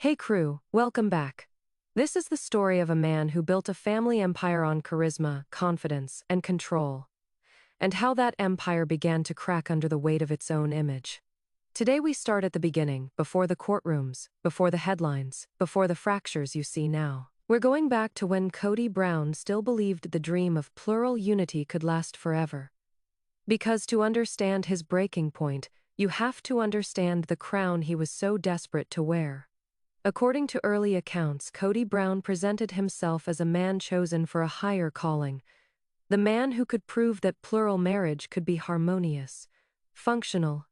Hey crew, welcome back. This is the story of a man who built a family empire on charisma, confidence, and control, and how that empire began to crack under the weight of its own image. Today we start at the beginning, before the courtrooms, before the headlines, before the fractures you see now. We're going back to when Cody Brown still believed the dream of plural unity could last forever. Because to understand his breaking point, you have to understand the crown he was so desperate to wear. According to early accounts, Cody Brown presented himself as a man chosen for a higher calling, the man who could prove that plural marriage could be harmonious, functional,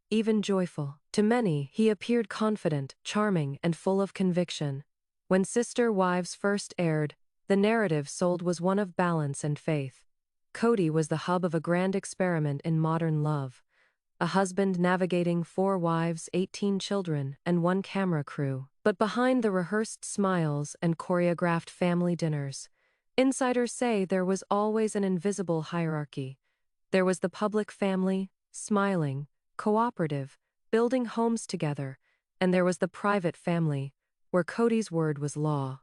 even joyful. To many, he appeared confident, charming, and full of conviction. When Sister Wives first aired, the narrative sold was one of balance and faith. Cody was the hub of a grand experiment in modern love, a husband navigating 4 wives, 18 children, and 1 camera crew. But behind the rehearsed smiles and choreographed family dinners, insiders say there was always an invisible hierarchy. There was the public family, smiling, cooperative, building homes together, and there was the private family, where Cody's word was law.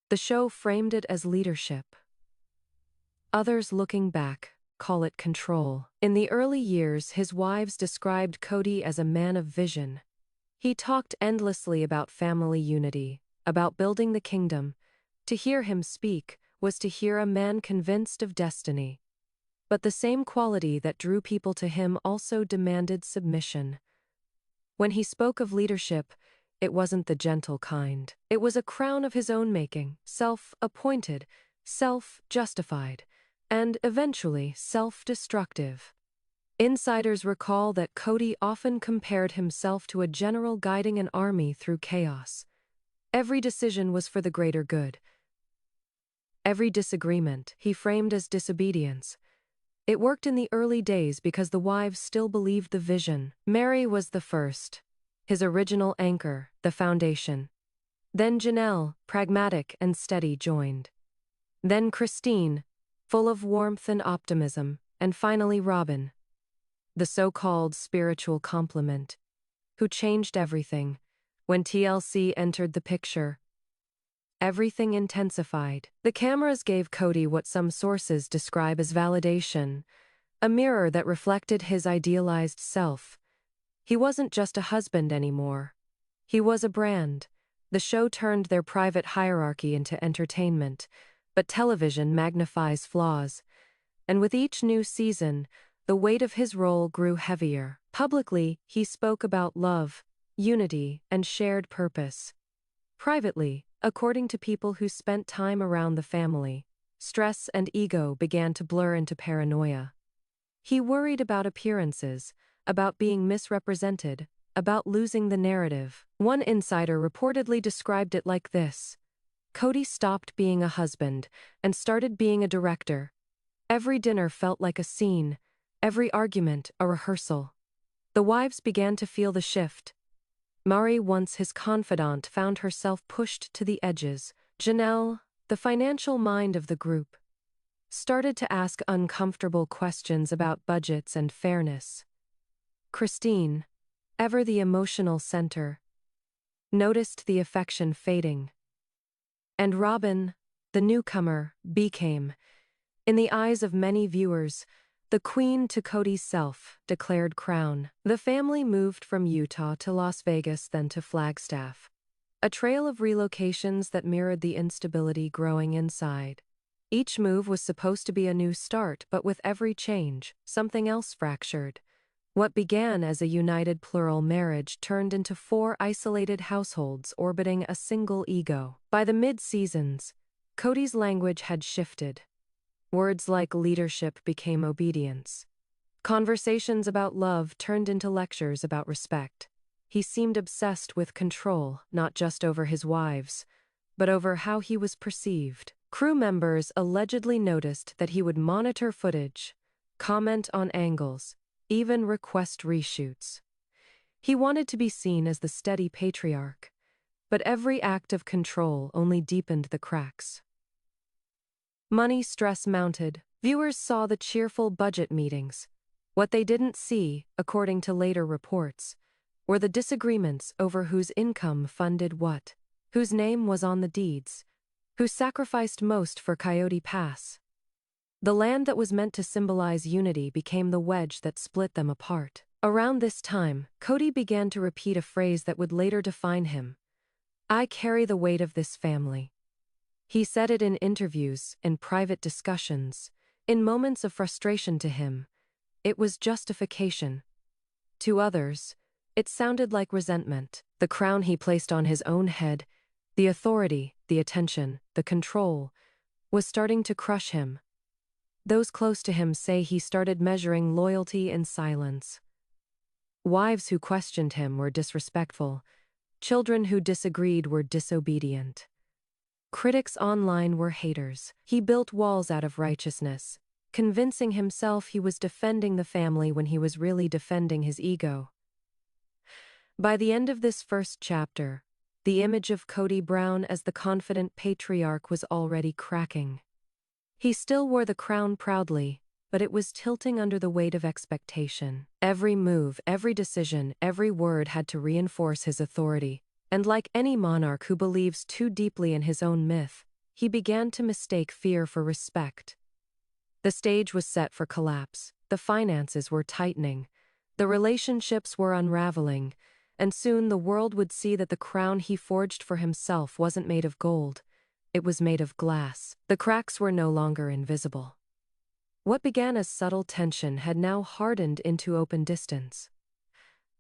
The show framed it as leadership. Others looking back call it control. In the early years, his wives described Cody as a man of vision. He talked endlessly about family unity, about building the kingdom. To hear him speak was to hear a man convinced of destiny. But the same quality that drew people to him also demanded submission. When he spoke of leadership, it wasn't the gentle kind. It was a crown of his own making, self-appointed, self-justified, and eventually self-destructive. Insiders recall that Cody often compared himself to a general guiding an army through chaos. Every decision was for the greater good. Every disagreement he framed as disobedience. It worked in the early days because the wives still believed the vision. Mary was the first, his original anchor, the foundation. Then Janelle, pragmatic and steady, joined. Then Christine, full of warmth and optimism, and finally Robin, the so-called spiritual complement, who changed everything. When TLC entered the picture, everything intensified. The cameras gave Cody what some sources describe as validation, a mirror that reflected his idealized self. He wasn't just a husband anymore. He was a brand. The show turned their private hierarchy into entertainment, but television magnifies flaws. And with each new season, the weight of his role grew heavier. Publicly, he spoke about love, unity, and shared purpose. Privately, according to people who spent time around the family, stress and ego began to blur into paranoia. He worried about appearances, about being misrepresented, about losing the narrative. One insider reportedly described it like this: Cody stopped being a husband and started being a director. Every dinner felt like a scene, every argument a rehearsal. The wives began to feel the shift. Mari, once his confidant, found herself pushed to the edges. Janelle, the financial mind of the group, started to ask uncomfortable questions about budgets and fairness. Christine, ever the emotional center, noticed the affection fading. And Robin, the newcomer, became, in the eyes of many viewers, the queen to Cody's self-declared crown. The family moved from Utah to Las Vegas, then to Flagstaff. A trail of relocations that mirrored the instability growing inside. Each move was supposed to be a new start, but with every change, something else fractured. What began as a united plural marriage turned into 4 isolated households orbiting a single ego. By the mid-seasons, Cody's language had shifted. Words like leadership became obedience. Conversations about love turned into lectures about respect. He seemed obsessed with control, not just over his wives, but over how he was perceived. Crew members allegedly noticed that he would monitor footage, comment on angles, even request reshoots. He wanted to be seen as the steady patriarch, but every act of control only deepened the cracks. Money stress mounted. Viewers saw the cheerful budget meetings. What they didn't see, according to later reports, were the disagreements over whose income funded what, whose name was on the deeds, who sacrificed most for Coyote Pass. The land that was meant to symbolize unity became the wedge that split them apart. Around this time, Cody began to repeat a phrase that would later define him. "I carry the weight of this family." He said it in interviews, in private discussions, in moments of frustration. To him, it was justification. To others, it sounded like resentment. The crown he placed on his own head, the authority, the attention, the control, was starting to crush him. Those close to him say he started measuring loyalty in silence. Wives who questioned him were disrespectful. Children who disagreed were disobedient. Critics online were haters. He built walls out of righteousness, convincing himself he was defending the family when he was really defending his ego. By the end of this first chapter, the image of Cody Brown as the confident patriarch was already cracking. He still wore the crown proudly, but it was tilting under the weight of expectation. Every move, every decision, every word had to reinforce his authority, and like any monarch who believes too deeply in his own myth, he began to mistake fear for respect. The stage was set for collapse, the finances were tightening, the relationships were unraveling, and soon the world would see that the crown he forged for himself wasn't made of gold, it was made of glass. The cracks were no longer invisible. What began as subtle tension had now hardened into open distance.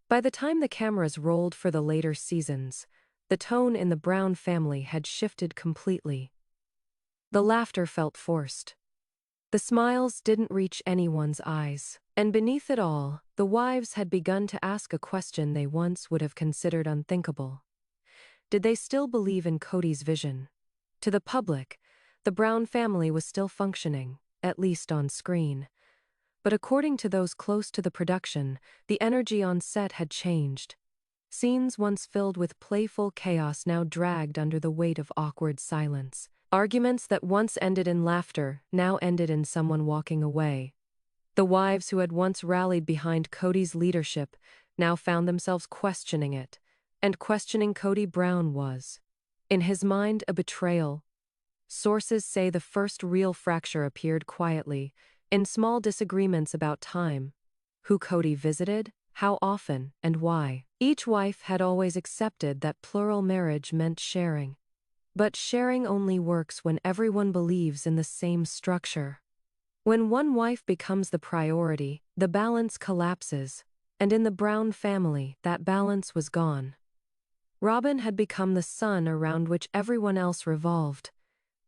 By the time the cameras rolled for the later seasons, the tone in the Brown family had shifted completely. The laughter felt forced. The smiles didn't reach anyone's eyes, and beneath it all, the wives had begun to ask a question they once would have considered unthinkable. Did they still believe in Cody's vision? To the public, the Brown family was still functioning, at least on screen. But according to those close to the production, the energy on set had changed. Scenes once filled with playful chaos now dragged under the weight of awkward silence. Arguments that once ended in laughter now ended in someone walking away. The wives who had once rallied behind Cody's leadership now found themselves questioning it, and questioning Cody Brown was, in his mind, a betrayal. Sources say the first real fracture appeared quietly, in small disagreements about time, who Cody visited, how often, and why. Each wife had always accepted that plural marriage meant sharing. But sharing only works when everyone believes in the same structure. When one wife becomes the priority, the balance collapses, and in the Brown family, that balance was gone. Robin had become the sun around which everyone else revolved,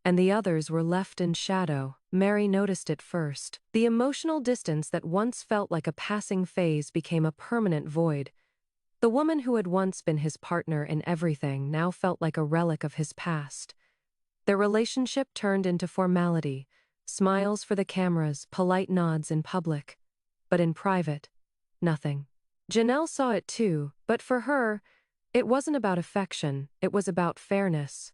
and the others were left in shadow. Mary noticed it first. The emotional distance that once felt like a passing phase became a permanent void. The woman who had once been his partner in everything now felt like a relic of his past. Their relationship turned into formality, smiles for the cameras, polite nods in public. But in private, nothing. Janelle saw it too, but for her, it wasn't about affection, it was about fairness.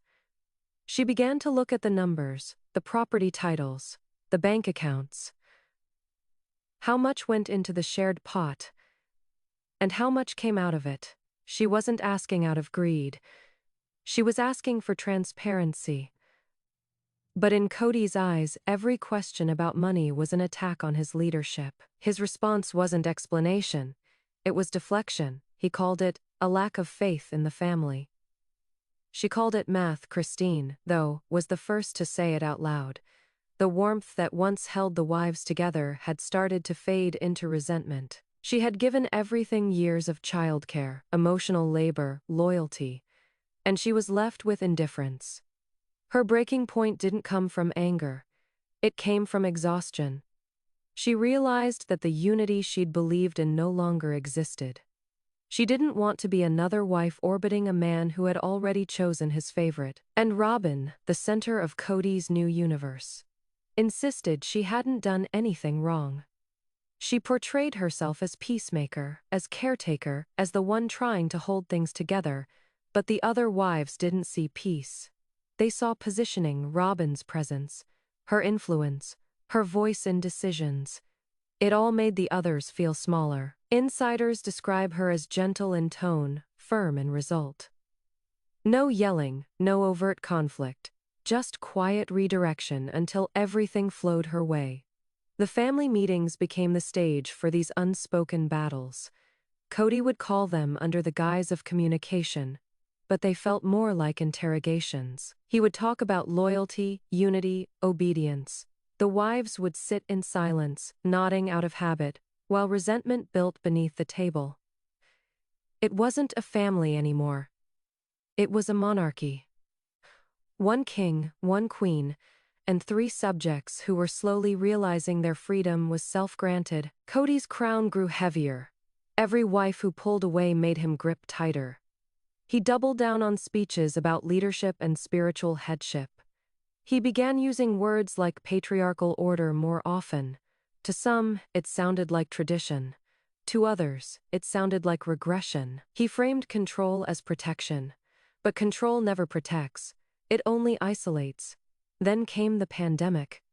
She began to look at the numbers, the property titles, the bank accounts. How much went into the shared pot? And how much came out of it? She wasn't asking out of greed. She was asking for transparency. But in Cody's eyes, every question about money was an attack on his leadership. His response wasn't explanation. It was deflection. He called it a lack of faith in the family. She called it math. Christine, though, was the first to say it out loud. The warmth that once held the wives together had started to fade into resentment. She had given everything years of childcare, emotional labor, loyalty, and she was left with indifference. Her breaking point didn't come from anger. It came from exhaustion. She realized that the unity she'd believed in no longer existed. She didn't want to be another wife orbiting a man who had already chosen his favorite. And Robin, the center of Cody's new universe, insisted she hadn't done anything wrong. She portrayed herself as peacemaker, as caretaker, as the one trying to hold things together, but the other wives didn't see peace. They saw positioning, Robin's presence, her influence, her voice in decisions. It all made the others feel smaller. Insiders describe her as gentle in tone, firm in result. No yelling, no overt conflict, just quiet redirection until everything flowed her way. The family meetings became the stage for these unspoken battles. Cody would call them under the guise of communication, but they felt more like interrogations. He would talk about loyalty, unity, obedience. The wives would sit in silence, nodding out of habit, while resentment built beneath the table. It wasn't a family anymore. It was a monarchy. One king, one queen, and 3 subjects who were slowly realizing their freedom was self-granted. Cody's crown grew heavier. Every wife who pulled away made him grip tighter. He doubled down on speeches about leadership and spiritual headship. He began using words like patriarchal order more often. To some, it sounded like tradition. To others, it sounded like regression. He framed control as protection. But control never protects. It only isolates. Then came the pandemic.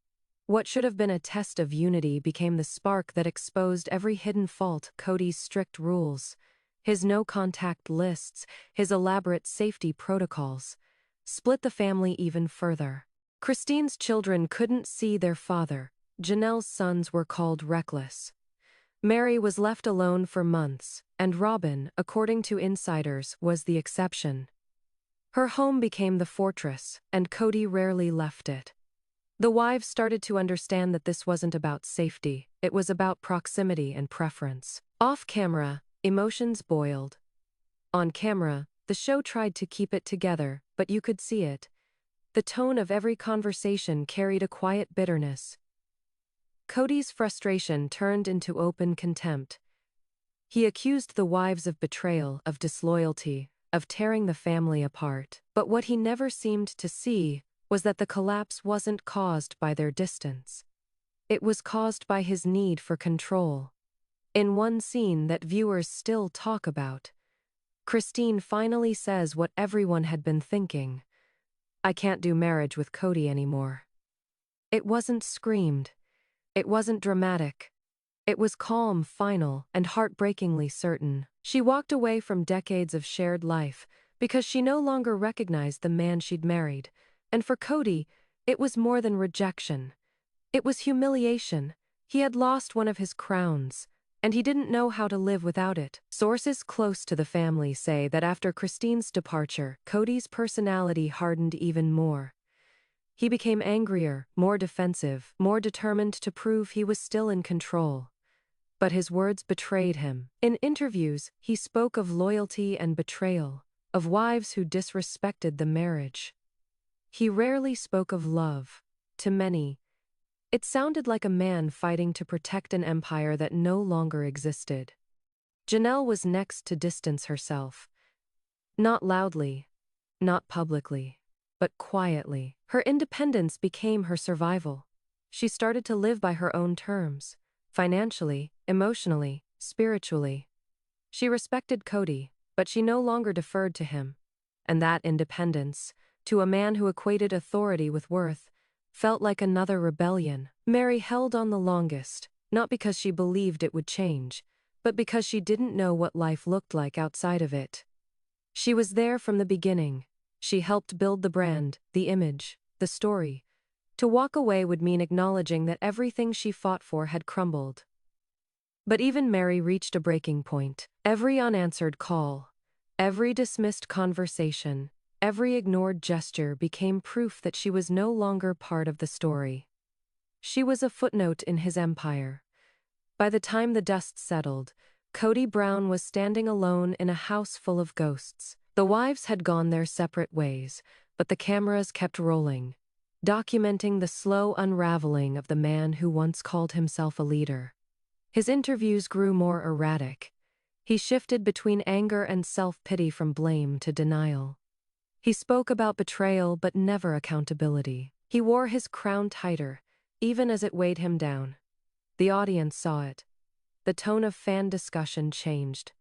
What should have been a test of unity became the spark that exposed every hidden fault. Cody's strict rules, his no-contact lists, his elaborate safety protocols, split the family even further. Christine's children couldn't see their father. Janelle's sons were called reckless. Mary was left alone for months, and Robin, according to insiders, was the exception. Her home became the fortress, and Cody rarely left it. The wives started to understand that this wasn't about safety, it was about proximity and preference. Off camera, emotions boiled. On camera, the show tried to keep it together, but you could see it. The tone of every conversation carried a quiet bitterness. Cody's frustration turned into open contempt. He accused the wives of betrayal, of disloyalty, of tearing the family apart. But what he never seemed to see was that the collapse wasn't caused by their distance. It was caused by his need for control. In one scene that viewers still talk about, Christine finally says what everyone had been thinking. "I can't do marriage with Cody anymore." It wasn't screamed. It wasn't dramatic. It was calm, final, and heartbreakingly certain. She walked away from decades of shared life because she no longer recognized the man she'd married. And for Cody, it was more than rejection. It was humiliation. He had lost one of his crowns, and he didn't know how to live without it. Sources close to the family say that after Christine's departure, Cody's personality hardened even more. He became angrier, more defensive, more determined to prove he was still in control. But his words betrayed him. In interviews, he spoke of loyalty and betrayal, of wives who disrespected the marriage. He rarely spoke of love. To many, it sounded like a man fighting to protect an empire that no longer existed. Janelle was next to distance herself. Not loudly, not publicly, but quietly. Her independence became her survival. She started to live by her own terms, financially, emotionally, spiritually. She respected Cody, but she no longer deferred to him. And that independence, to a man who equated authority with worth, felt like another rebellion. Mary held on the longest, not because she believed it would change, but because she didn't know what life looked like outside of it. She was there from the beginning. She helped build the brand, the image, the story. To walk away would mean acknowledging that everything she fought for had crumbled. But even Mary reached a breaking point. Every unanswered call, every dismissed conversation, every ignored gesture became proof that she was no longer part of the story. She was a footnote in his empire. By the time the dust settled, Cody Brown was standing alone in a house full of ghosts. The wives had gone their separate ways, but the cameras kept rolling, documenting the slow unraveling of the man who once called himself a leader. His interviews grew more erratic. He shifted between anger and self-pity, from blame to denial. He spoke about betrayal but never accountability. He wore his crown tighter, even as it weighed him down. The audience saw it. The tone of fan discussion changed.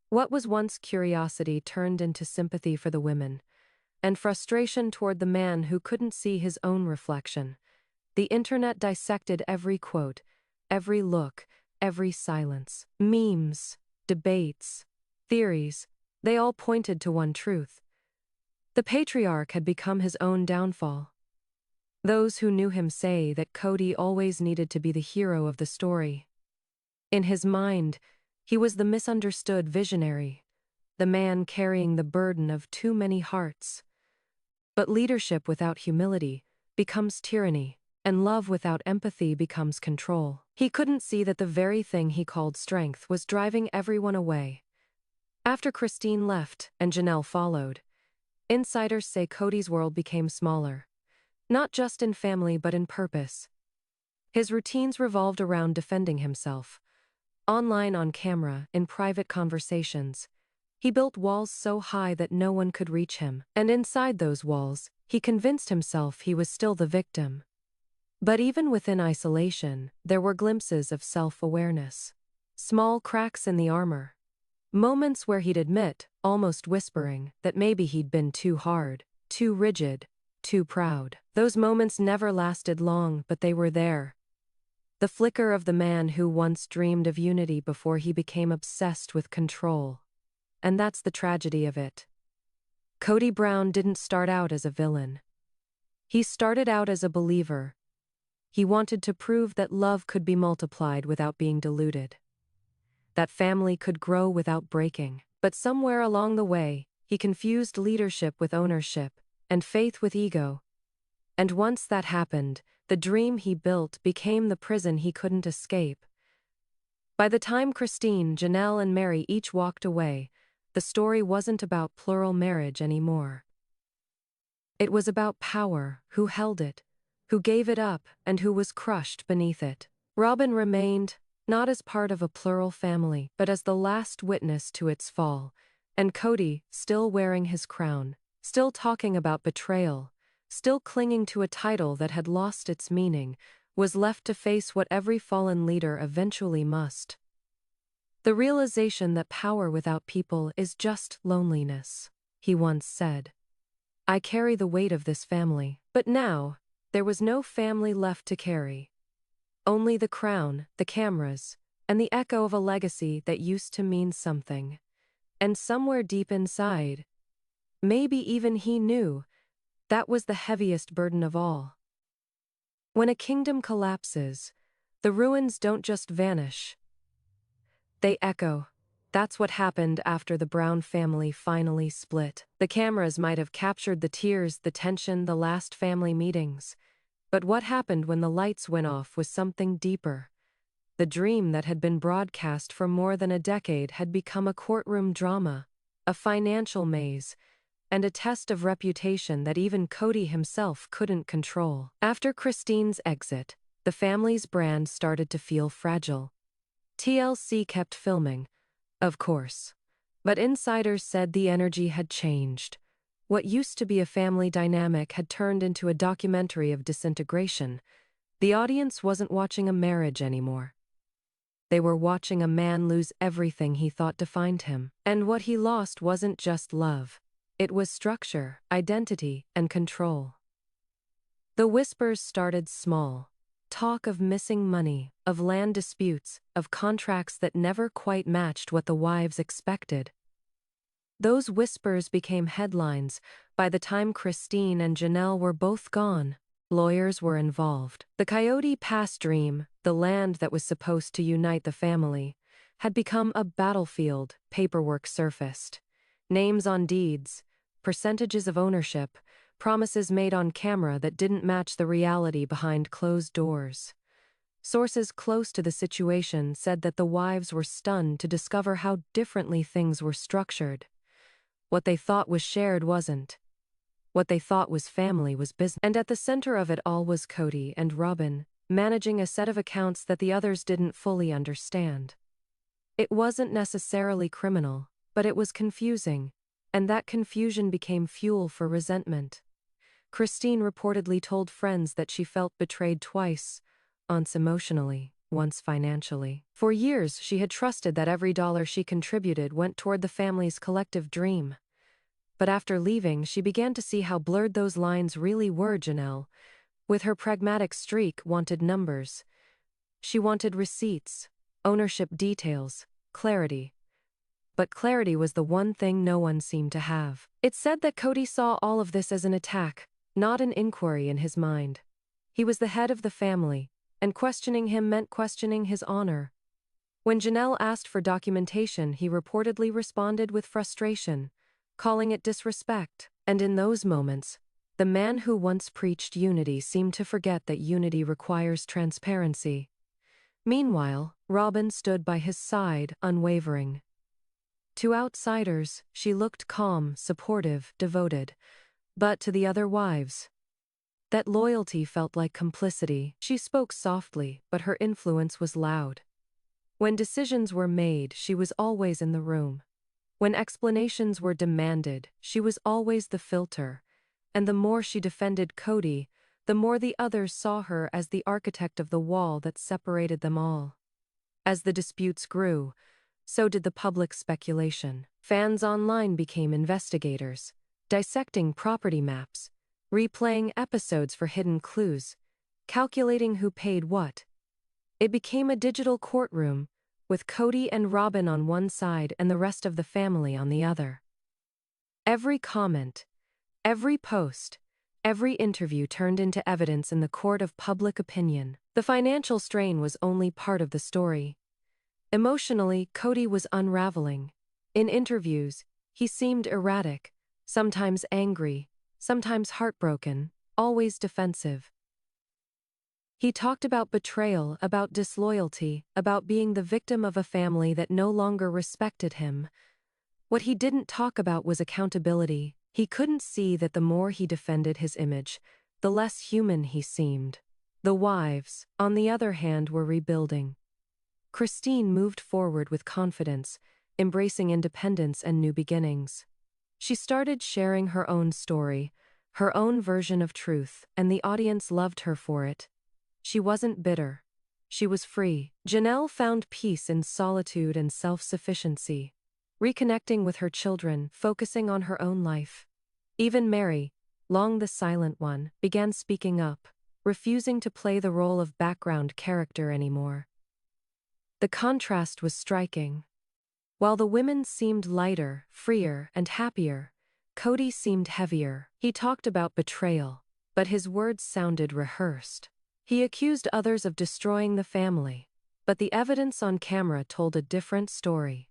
What was once curiosity turned into sympathy for the women, and frustration toward the man who couldn't see his own reflection. The internet dissected every quote, every look, every silence. Memes, debates, theories, they all pointed to one truth. The patriarch had become his own downfall. Those who knew him say that Cody always needed to be the hero of the story. In his mind, he was the misunderstood visionary, the man carrying the burden of too many hearts. But leadership without humility becomes tyranny, and love without empathy becomes control. He couldn't see that the very thing he called strength was driving everyone away. After Christine left and Janelle followed, insiders say Cody's world became smaller, not just in family but in purpose. His routines revolved around defending himself. Online, on camera, in private conversations, he built walls so high that no one could reach him, and inside those walls, he convinced himself he was still the victim. But even within isolation, there were glimpses of self-awareness. Small cracks in the armor. Moments where he'd admit, almost whispering, that maybe he'd been too hard, too rigid, too proud. Those moments never lasted long, but they were there. The flicker of the man who once dreamed of unity before he became obsessed with control. And that's the tragedy of it. Cody Brown didn't start out as a villain. He started out as a believer. He wanted to prove that love could be multiplied without being diluted. That family could grow without breaking. But somewhere along the way, he confused leadership with ownership, and faith with ego. And once that happened, the dream he built became the prison he couldn't escape. By the time Christine, Janelle, and Mary each walked away, the story wasn't about plural marriage anymore. It was about power, who held it, who gave it up, and who was crushed beneath it. Robin remained, not as part of a plural family, but as the last witness to its fall, and Cody, still wearing his crown, still talking about betrayal, still clinging to a title that had lost its meaning, was left to face what every fallen leader eventually must. The realization that power without people is just loneliness, he once said. I carry the weight of this family, but now, there was no family left to carry. Only the crown, the cameras, and the echo of a legacy that used to mean something. And somewhere deep inside, maybe even he knew, that was the heaviest burden of all. When a kingdom collapses, the ruins don't just vanish. They echo. That's what happened after the Brown family finally split. The cameras might have captured the tears, the tension, the last family meetings. But what happened when the lights went off was something deeper. The dream that had been broadcast for more than a decade had become a courtroom drama, a financial maze, and a test of reputation that even Cody himself couldn't control. After Christine's exit, the family's brand started to feel fragile. TLC kept filming, of course. But insiders said the energy had changed. What used to be a family dynamic had turned into a documentary of disintegration. The audience wasn't watching a marriage anymore. They were watching a man lose everything he thought defined him. And what he lost wasn't just love. It was structure, identity, and control. The whispers started small. Talk of missing money, of land disputes, of contracts that never quite matched what the wives expected. Those whispers became headlines. By the time Christine and Janelle were both gone, lawyers were involved. The Coyote Pass dream, the land that was supposed to unite the family, had become a battlefield. Paperwork surfaced. Names on deeds, percentages of ownership, promises made on camera that didn't match the reality behind closed doors. Sources close to the situation said that the wives were stunned to discover how differently things were structured. What they thought was shared wasn't. What they thought was family was business. And at the center of it all was Cody and Robin, managing a set of accounts that the others didn't fully understand. It wasn't necessarily criminal, but it was confusing, and that confusion became fuel for resentment. Christine reportedly told friends that she felt betrayed twice, once emotionally, once financially. For years, she had trusted that every dollar she contributed went toward the family's collective dream. But after leaving, she began to see how blurred those lines really were. Janelle, with her pragmatic streak, wanted numbers. She wanted receipts, ownership, details, clarity. But clarity was the one thing no one seemed to have. It said that Cody saw all of this as an attack, not an inquiry in his mind. He was the head of the family, and questioning him meant questioning his honor. When Janelle asked for documentation, he reportedly responded with frustration, calling it disrespect. And in those moments, the man who once preached unity seemed to forget that unity requires transparency. Meanwhile, Robin stood by his side, unwavering. To outsiders, she looked calm, supportive, devoted. But to the other wives, that loyalty felt like complicity. She spoke softly, but her influence was loud. When decisions were made, she was always in the room. When explanations were demanded, she was always the filter. And the more she defended Cody, the more the others saw her as the architect of the wall that separated them all. As the disputes grew, so did the public speculation. Fans online became investigators, dissecting property maps, replaying episodes for hidden clues, calculating who paid what. It became a digital courtroom, with Cody and Robin on one side and the rest of the family on the other. Every comment, every post, every interview turned into evidence in the court of public opinion. The financial strain was only part of the story. Emotionally, Cody was unraveling. In interviews, he seemed erratic, sometimes angry, sometimes heartbroken, always defensive. He talked about betrayal, about disloyalty, about being the victim of a family that no longer respected him. What he didn't talk about was accountability. He couldn't see that the more he defended his image, the less human he seemed. The wives, on the other hand, were rebuilding. Christine moved forward with confidence, embracing independence and new beginnings. She started sharing her own story, her own version of truth, and the audience loved her for it. She wasn't bitter. She was free. Janelle found peace in solitude and self-sufficiency, reconnecting with her children, focusing on her own life. Even Mary, long the silent one, began speaking up, refusing to play the role of background character anymore. The contrast was striking. While the women seemed lighter, freer, and happier, Cody seemed heavier. He talked about betrayal, but his words sounded rehearsed. He accused others of destroying the family, but the evidence on camera told a different story.